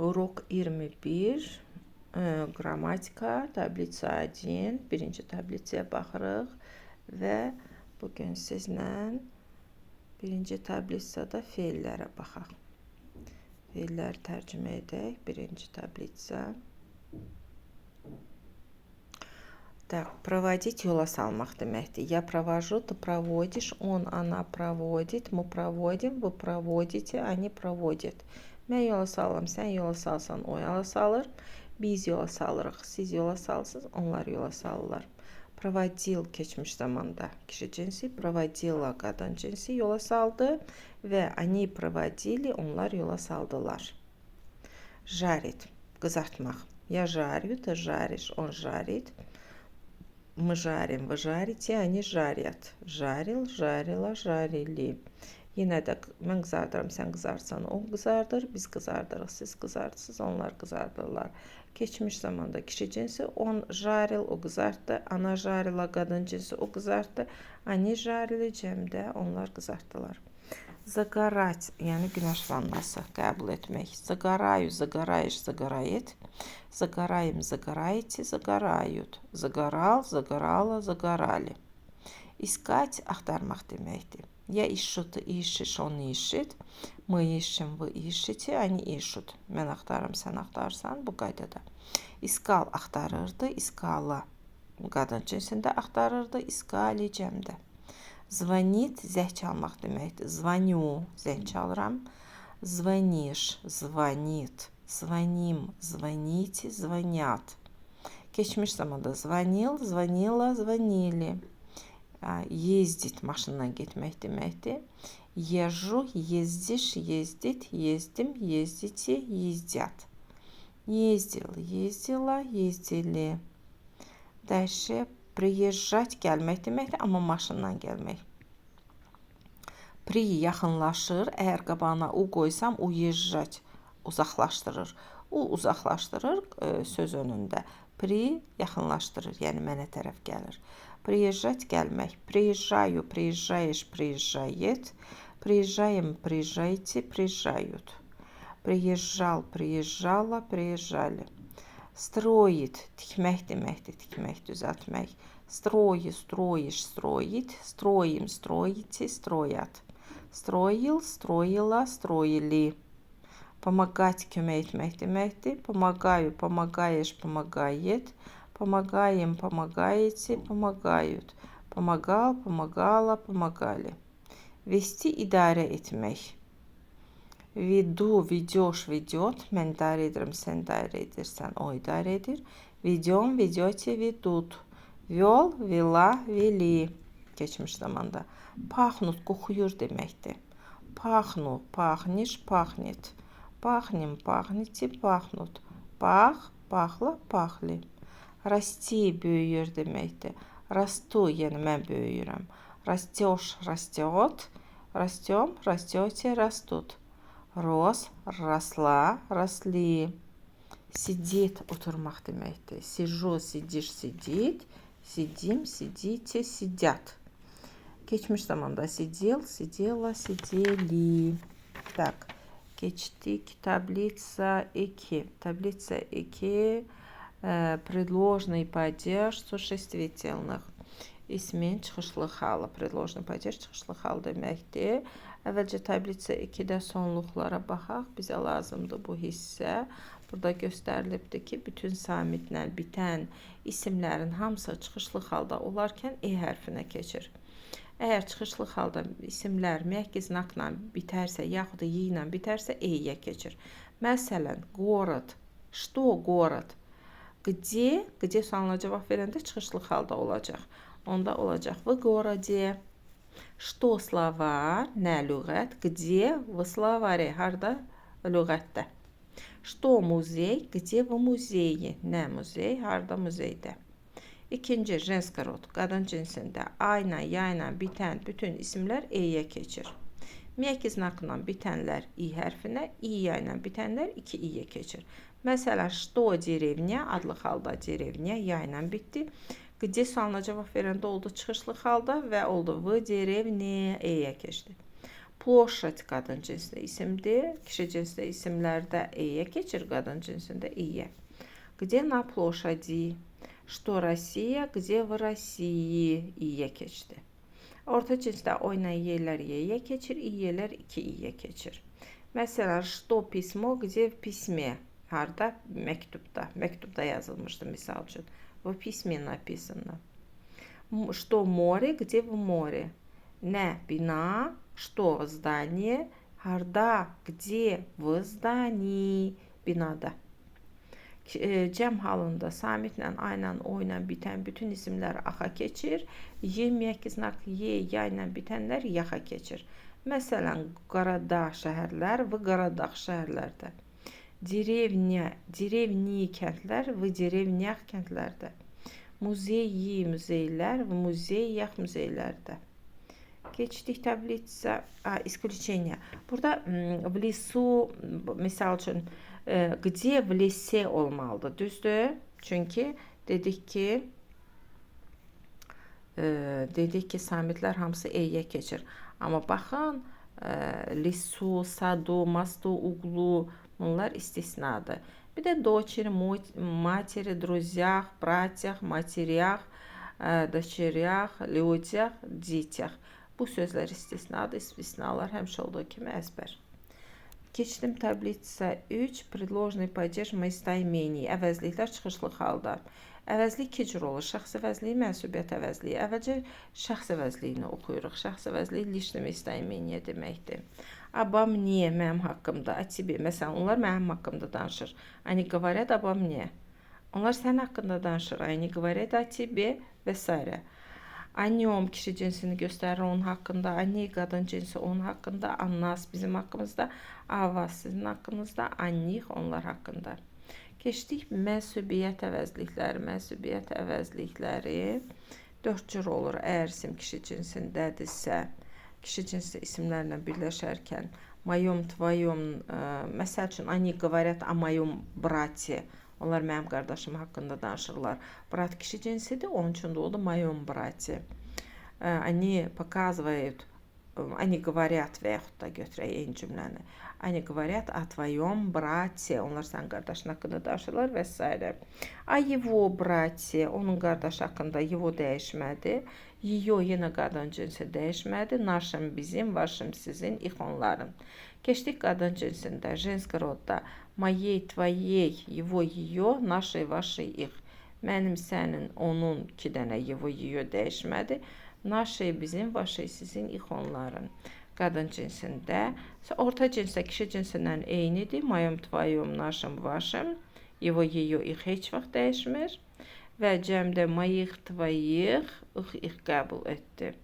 Urok 21, qrammatika, tablitsa 1, birinci tablitsaya baxırıq və bugün sizlə birinci tablitsada feillərə baxaq. Feilləri tərcümə edək. Birinci tablitsa. Проводить yola salmaq deməkdir. Я провожу, ты проводишь, он, она проводит, мы проводим, вы проводите, они проводят. Mən yola salıram, sən yola salsan, o yola salır. Biz yola salırıq, siz yola salsınız, onlar yola salırlar. Проводил keçmiş zamanda kişi cinsi, проводила qadın cinsi yola saldı və они проводили, onlar yola saldılar. Жарить, qızartmaq. Я жарю, ты жаришь, он жарит. Мы жарим, вы жарите, они жарят. Жарил, жарила, жарили. Yenə də mən qızardıram, sən qızarsan, o qızardır, biz qızardırıq, siz qızardırsınız, onlar qızardırlar. Keçmiş zamanda kişi cinsi, on жарил, o qızartdı, ana жарила, qadın cinsi, o qızartdı, они жарили, cəmdə, onlar qızartdılar. Загорать, yəni günəş vannası qəbul etmək. Загораю, загораешь, загорает. Загораем, загораете, загорают. Загорал, загорала, загорали. Искать, axtarmaq deməkdir. Я ищу, ты ищешь, он ищет. Мы ищем, вы ищете, они ищут. Mən axtarım, sən axtarsan, bu qaydada. İskal axtarırdı, iskala qadın cinsində axtarırdı, iskali cəmdə. Звонит, zəng çalmaq deməkdir. Звоню, zəng çalıram. Звонишь, звонит. Звоним, звоните, звонят. Keçmiş zamanda звонил, звонила, звонили. Ездить, maşınla getmək deməkdir. Езжу, ездишь, ездит, ездим, ездите, ездят. Ездил, ездила, ездили. Dəlşə, приезжать gəlmək deməkdir, amma maşınla gəlmək. При yaxınlaşır, əgər qabağına u qoysam, uезжать uzaqlaşdırır. U uzaqlaşdırır söz önündə. При yaxınlaşdırır, yəni mənə tərəf gəlir. Приезжать gəlmək. Приезжаю, приезжаешь, приезжает. Приезжаем, приезжайте, приезжают. Приезжал, приезжала, приезжали. Строит, tikmək deməkdir, tikmək, düzəltmək. Строи, строишь, строит. Строим, строите, строят. Строил, строила, строили. Помогать, kömək etmək deməkdir. Помогаю, помогаешь, помогает. Помогаем, помогаете, помогают. Помогал, помогала, помогали. Vesti, idarə etmək. Веду, ведешь, ведет. Mən idarə edirəm, sən idarə edirsən, o idarə edir. Ведем, ведете, ведут. Вел, vela, veli. Keçmiş zamanda. Пахнут, qoxuyur deməkdir. Пахну, пахнешь, пахнет. Пахнем, пахнете, пахнут. Пах, пахла, пахли. Расти, böyüyür deməkdir. Расту, yəni mən böyüyürəm. Растешь, растет. Растем, растете, растут. Рос, росла, росли. Сидит, oturmaq deməkdir. Сижу, сидишь, сидит. Сидим, сидите, сидят. Keçmiş zamanda сидел, сидела, сидели. Так, geçtik. Таблица 2. Таблица 2. Предложный падеж существительных. İsmin çıxışlı halı. Предложный падеж çıxışlı hal deməkdir. Əvvəlcə tablitsə 2-də sonluqlara baxaq. Bizə lazımdır bu hissə. Burada göstərilibdir ki, bütün samitlə bitən isimlərin hamısı çıxışlı halda olarkən E hərfinə keçir. Əgər çıxışlı halda isimlər məhki znakla bitərsə, yaxud da Y ilə bitərsə, E-yə keçir. Məsələn, город. Что город? Где? Где sualına cavab verəndə çıxışlı halda olacaq. Onda olacaq в городе. Что словарь, nə lüğət, где в словаре, harda lüğətdə. Что muzey, где в музее, nə muzey, harda muzeydə. İkinci, женский род, qadın cinsində A ilə, ya ilə bitən bütün isimlər E-yə keçir. Miyək znakla bitənlər I hərfinə, İ-ya ilə bitənlər 2-İ-yə keçir. Məsələn, что деревня, adlı halda dеревня, ya ilə bitdi. Где sualına cavab verəndə oldu çıxışlı halda və oldu v dеревне, E-yə keçdi. Ploşad qadın cinsli isimdir. Kişi cinsli isimlərdə e-yə keçir, qadın cinsində i-yə. Где на площади? Что Россия? Где в России? i-yə keçdi. Orta cinsdə oynayan yerlər y-yə keçir, i-yələr 2-i-yə keçir. Məsələn, что письмо? Где в письме? Harda? Məktubda. Məktubda yazılmışdı misal üçün. В письме написано. Что море? Где в море? Nə? Bina. Что? Здание. Harda? Где? В здании. Binada. Cəm halında samitlə, ayla, oyla bitən bütün isimlər axa keçir. Y-miyək znak ya ilə bitənlər yaxa keçir. Məsələn, Qarada şəhərlər və Qaradağ şəhərlərdə. Derevni kəndlər və derevniyaq kəndlərdə. Muzeyi muzeylər və muzeyiyaq muzeylərdə. Geçtik tablitsa исключение. Burada в лесу misal üçün где в лесе olmalıdır, düzdür? Çünki dedik ki samitlər hamısı e-yə keçir. Amma baxın, lisu, sadu, mastu, uqlu bunlar istisnadır. Bir də дочери, матери, друзьях, братьях, матерях, дочерях, людях, детях. Bu sözlər istisnadır. İstisnalar həmişə olduğu kimi əzbər. Keçdim tablitsa 3. Предложный падеж местоимений. Əvəzliklər çıxışlı halda. Əvəzlik iki cür olur. Şəxs əvəzliyi, mənsubiyyət əvəzliyi. Əvvəlcə şəxs əvəzliyini oxuyuruq. Şəxs əvəzliyi lişli местоимение deməkdir. Обо мне, mənim haqqımda, о тебе. Məsələn, onlar mənim haqqımda danışır. Они говорят обо мне. Onlar sənin haqqında danışır. Они говорят о тебе və s. О нем kişi cinsini göstərir, onun haqqında. Они qadın cinsi onun haqqında. О нас bizim haqqımızda. О вас sizin haqqınızda. О них onlar haqqında. Keçdik mənsubiyyət əvəzlikləri. Mənsubiyyət əvəzlikləri 4 cür olur. Əgər isim kişi cinsindədirsə, kişi cinsli isimlərlə birləşərkən моем, твоем, məsəl üçün они говорят о моем брате. Onlar mənim qardaşım haqqında danışırlar. Brat kişi cinsidir, onun üçün də oldu моем брате. Они показывают, они говорят və yaxud da götürək eyni cümləni. Они говорят о твоем брате. Onlar sənin qardaşın haqqında danışırlar və s. О его брате. Onun qardaşı haqqında его dəyişmədi. Ее yenə qadın cinsi dəyişmədi. Нашим bizim, вашим sizin, их onların. Keçdik qadın cinsində. Женский rodda. Моей, твоей, его, ее, нашей, вашей, их. Mənim, sənin, onun 2 dənə его, ее dəyişmədi. Нашей bizim, вашей sizin, их onların. Qadın cinsində. Orta cinsdə kişi cinsindən eynidir. Моем, твоем, нашим, вашим. Его, ее, их heç vaxt dəyişmir. Və cəmdə моих, твоих, их qəbul etdi.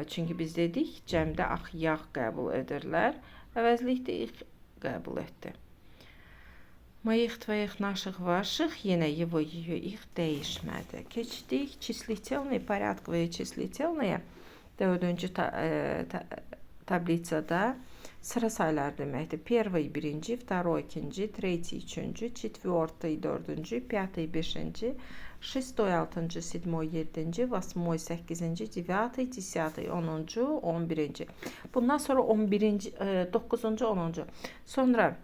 Çünki biz dedik, cəmdə ax, yağ qəbul edirlər. Əvəzlikdə их qəbul etdi. Моих, твоих, наших, ваших, yenə его, ее, их dəyişmədi. Keçdik числительные, порядковые числительные. 4-cü tablitsada sıra sayılar deməkdir. Первый, birinci, второй, ikinci, третий, üçüncü, четвертый, dördüncü, пятый, beşinci, шестой, altıncı, седьмой, yedinci, восьмой, səkkizinci, девятый, десятый, 10-cu, 11-ci. Bundan sonra 11-ci, 9-cu, 10-cu. Sonra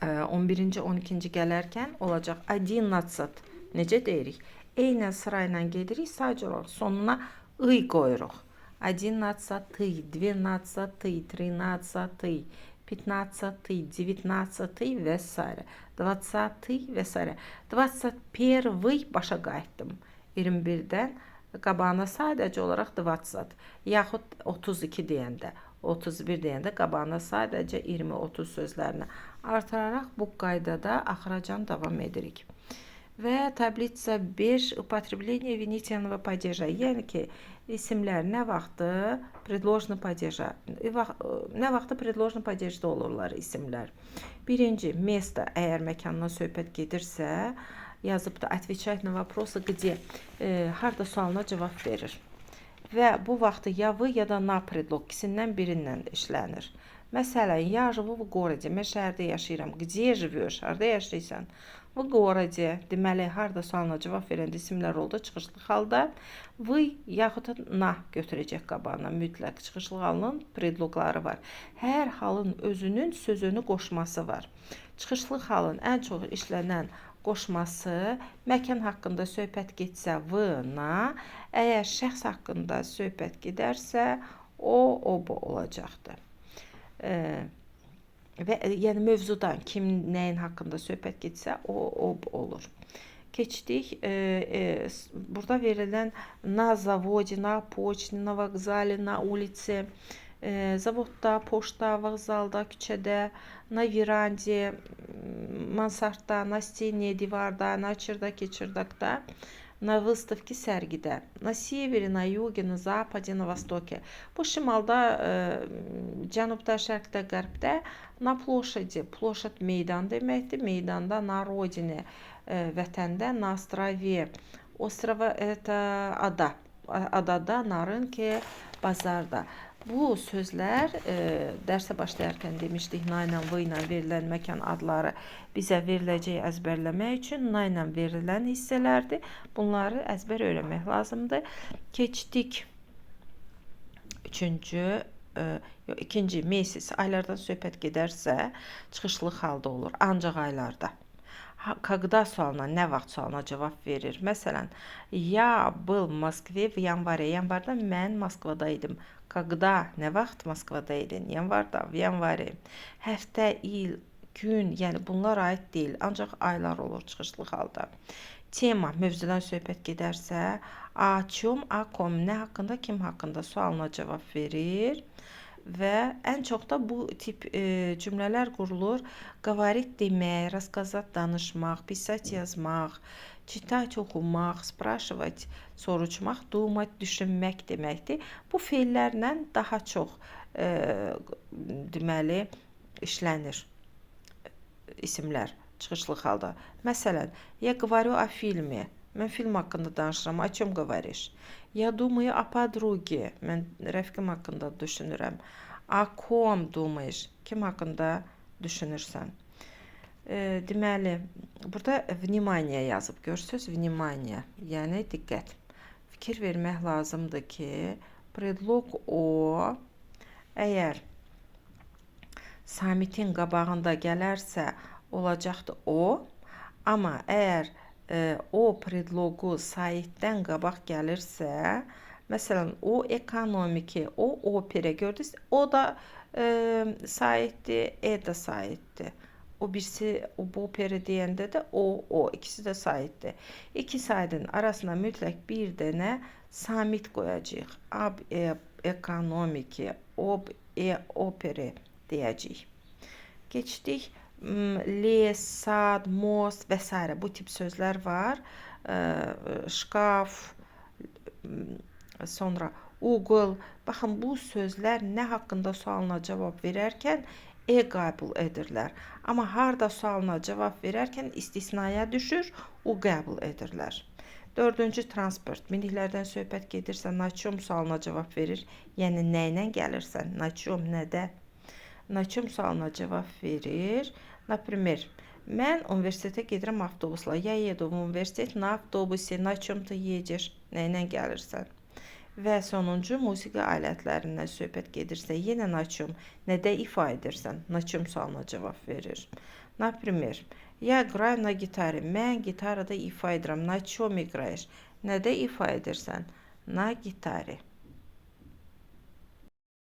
11-ci, 12-ci gələrkən olacaq 11. Necə deyirik? Eynən sırayla gedirik, sadəcə olaraq sonuna ı qoyuruq. 11, 12, 13, 15, 19 və s. 20 və s. 21 başa qayıtdım. 21-dən qabağına sadəcə olaraq 20, yaxud 32 deyəndə, 31 deyəndə qabağına sadəcə 20-30 sözlərini artıraraq bu qaydada axıracan davam edirik. Və tablitsa 5 употребление винительного падежа. Yəni ki, isimlər nə vaxtı предложный падежа, nə vaxtı предложный падежdə olurlar isimlər. Birinci, место, əgər məkandan söhbət gedirsə, yazıbda отвечать на вопросы, где, harda sualına cavab verir. Və bu vaxtı ya вы, ya da na predlog ikisindən birindən işlənir. Məsələn, я живу в городе, mən şəhərdə yaşayıram. Где живешь? Harda yaşayırsan? В городе. Deməli, harda sualına cavab verən isimlər oldu çıxışlı halda. Вы yaxud da na götürəcək qabağına. Mütləq çıxışlı halının predloqları var. Hər halın özünün sözünü qoşması var. Çıxışlı halın ən çox işlənən qoşması məkan haqqında söhbət getsə v, na, əgər şəxs haqqında söhbət gedərsə o, bu olacaqdır. Və yəni mövzudan kim nəyin haqqında söhbət getsə o olur. Keçdik. Burada verilən na zavodi, na poçti, na vokzali, na ulici, zavodda, poçta, vokzalda, küçədə, na verandi, mansardda, na steni, divarda, na чердаке, чердакda, на выставке sərgidə, на севере, на юге, на западе, на востоке. Bu şimalda, cənubda, şərqdə, qərbdə, на площади, площадь meydan deməkdir. Meydanda, на родине, vətəndə, на острове. Острова это ada. Adada, на rынке, bazarda. Bu sözlər dərsə başlayarkən demişdik, na ilə, v ilə verilən məkan adları bizə veriləcək əzbərləmək üçün na ilə verilən hissələrdir. Bunları əzbər öyrənmək lazımdır. Keçdik ikinci mesis. Aylardan söhbət gedərsə çıxışlı halda olur, ancaq aylarda. Когда sualına, nə vaxt sualına cavab verir. Məsələn, я был в Москве в январе. Yanvarda mən Moskvada idim. Когда, nə vaxt Moskvada idin? Yanvarda, в январе. Həftə, il, gün, yəni bunlar aid deyil, ancaq aylar olur çıxışlı halda. Tema, mövzudan söhbət gedərsə, о чем, о ком, nə haqqında, kim haqqında sualına cavab verir. Və ən çox da bu tip cümlələr qurulur. Говорить demək, рассказать danışmaq, писать yazmaq, читать oxumaq, спрашивать soruşmaq, думать düşünmək deməkdir. Bu feillərlə daha çox deməli işlənir isimlər çıxışlı halda. Məsələn, я говорю о фильме. Mən film haqqında danışıram. О чем говоришь? Я думаю о подруге. Mən rəfiqim haqqında düşünürəm. О ком думаешь? Kim haqqında düşünürsən? Deməli, burada vнимание yazıb. Görürsünüz, vнимание. Yəni diqqət. Fikir vermək lazımdır ki, predlog o, əgər samitin qabağında gələrsə olacaqdır o, amma əgər o predlogu saitdən qabaq gəlirsə, məsələn, o ekonomiki, o opera gördünüz, o da saitdir, da saitdir. O birisi, o bu opera deyəndə də o, ikisi də saitdir. İki saitin arasına mütləq bir dənə samit qoyacağıq. Ab ekonomiki, ob opera deyəcəyik. Keçdik. Les, sad, most və s. bu tip sözlər var. Şkaf, sonra uğul. Baxın, bu sözlər nə haqqında sualına cavab verərkən qəbul edirlər. Amma harda sualına cavab verərkən istisnaya düşür, o qəbul edirlər. Dördüncü transport. Miniklərdən söhbət gedirsə, na чем sualına cavab verir. Yəni, nə ilə gəlirsən? Na чем, nədə? Na чем sualına cavab verir. Например, mən universitetə gedirəm avtobusla. Я еду в университет на автобусе. На чем ты едешь? Nə ilə gəlirsən? Və sonuncu musiqi alətlərindən söhbət gedirsə, yenə на чем, nədə ifa edirsən? На чем sualına cavab verir. Например, я играю на гитаре. Mən gitarada ifa edirəm. На чем играешь? Nədə ifa edirsən? Na gitare.